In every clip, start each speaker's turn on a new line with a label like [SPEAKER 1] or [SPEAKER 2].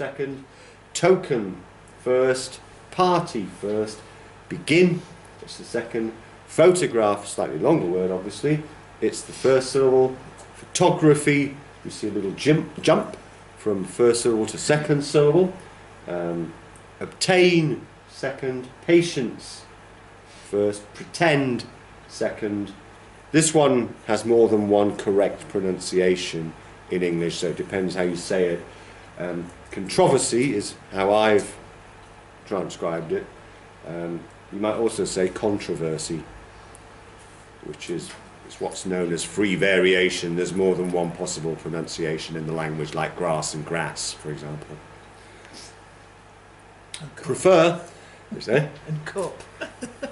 [SPEAKER 1] second, token first, party first, begin, that's the second, photograph, slightly longer word obviously, it's the first syllable, photography, you see a little jump from first syllable to second syllable, obtain, second, patience, first, pretend, second. This one has more than one correct pronunciation in English, so it depends how you say it. Controversy is how I've transcribed it. You might also say controversy, which is what's known as free variation. There's more than one possible pronunciation in the language, like grass and grass, for example. Prefer, you say?
[SPEAKER 2] And cup.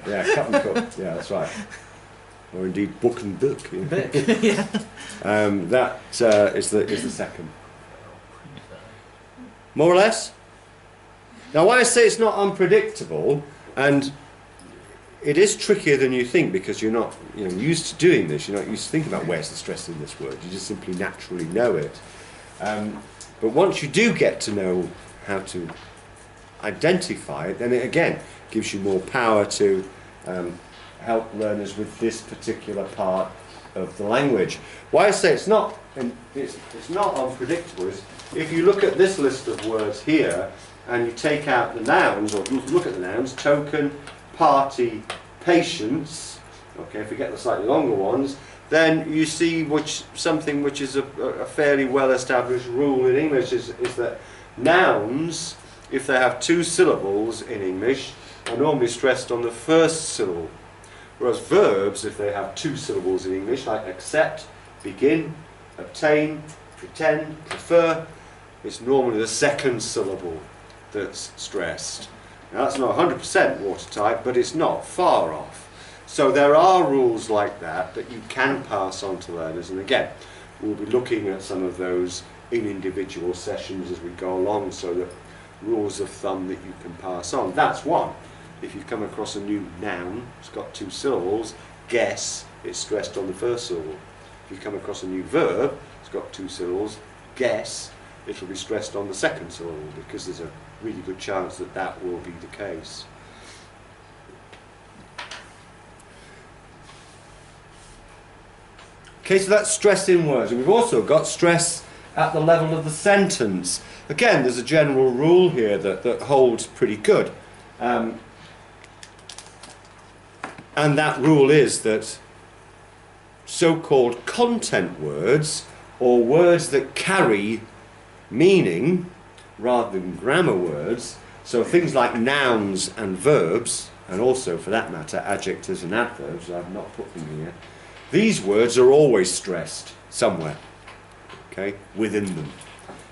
[SPEAKER 1] Yeah, cup and cup. Yeah, that's right. Or indeed book and book. You know?
[SPEAKER 2] Book, yeah.
[SPEAKER 1] That is the second. More or less. Now, why I say it's not unpredictable, and it is trickier than you think because you're not used to doing this. You're not used to thinking about where's the stress in this word. You just simply naturally know it. But once you do get to know how to identify it, then it again gives you more power to help learners with this particular part of the language. Why I say it's not unpredictable is if you look at this list of words here and you take out the nouns, or look at the nouns, token, party, patience, okay, if you get the slightly longer ones, then you see something which is a fairly well established rule in English is that nouns, if they have two syllables in English, are normally stressed on the first syllable. Whereas verbs, if they have two syllables in English, like accept, begin, obtain, pretend, prefer, it's normally the second syllable that's stressed. Now that's not 100% watertight, but it's not far off. So there are rules like that you can pass on to learners, and again, we'll be looking at some of those in individual sessions as we go along, so that rules of thumb that you can pass on. That's one. If you come across a new noun, it's got two syllables, guess, it's stressed on the first syllable. If you come across a new verb, it's got two syllables, guess, it'll be stressed on the second syllable because there's a really good chance that that will be the case. Okay, so that's stress in words. And we've also got stress at the level of the sentence. Again, there's a general rule here that holds pretty good. And that rule is that so-called content words, or words that carry meaning rather than grammar words, so things like nouns and verbs, and also for that matter adjectives and adverbs, I've not put them here, these words are always stressed somewhere, okay, within them.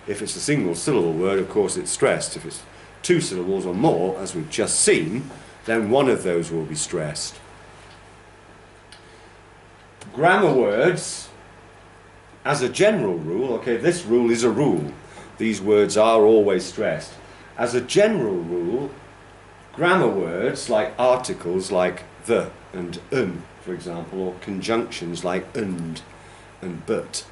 [SPEAKER 1] If it's a single syllable word, of course it's stressed. If it's two syllables or more, as we've just seen, then one of those will be stressed. Grammar words, as a general rule, okay, this rule is a rule. These words are always stressed. As a general rule, grammar words like articles like the and for example, or conjunctions like and but,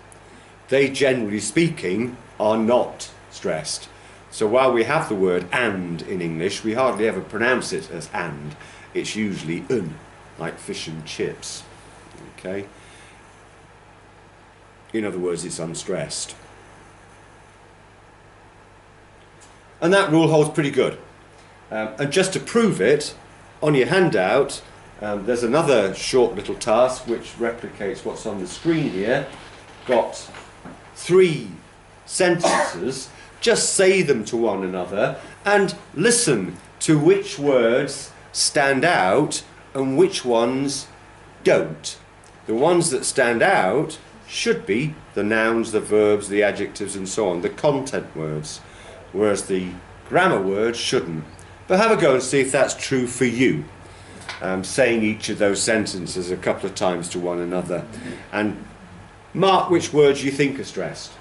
[SPEAKER 1] they generally speaking are not stressed. So while we have the word and in English, we hardly ever pronounce it as and. It's usually like fish and chips. Okay? In other words, it's unstressed. And that rule holds pretty good. And just to prove it, on your handout, there's another short little task which replicates what's on the screen here. Got 3 sentences. Just say them to one another and listen to which words stand out and which ones don't. The ones that stand out should be the nouns, the verbs, the adjectives and so on, the content words, whereas the grammar words shouldn't. But have a go and see if that's true for you. Saying each of those sentences a couple of times to one another, and mark which words you think are stressed.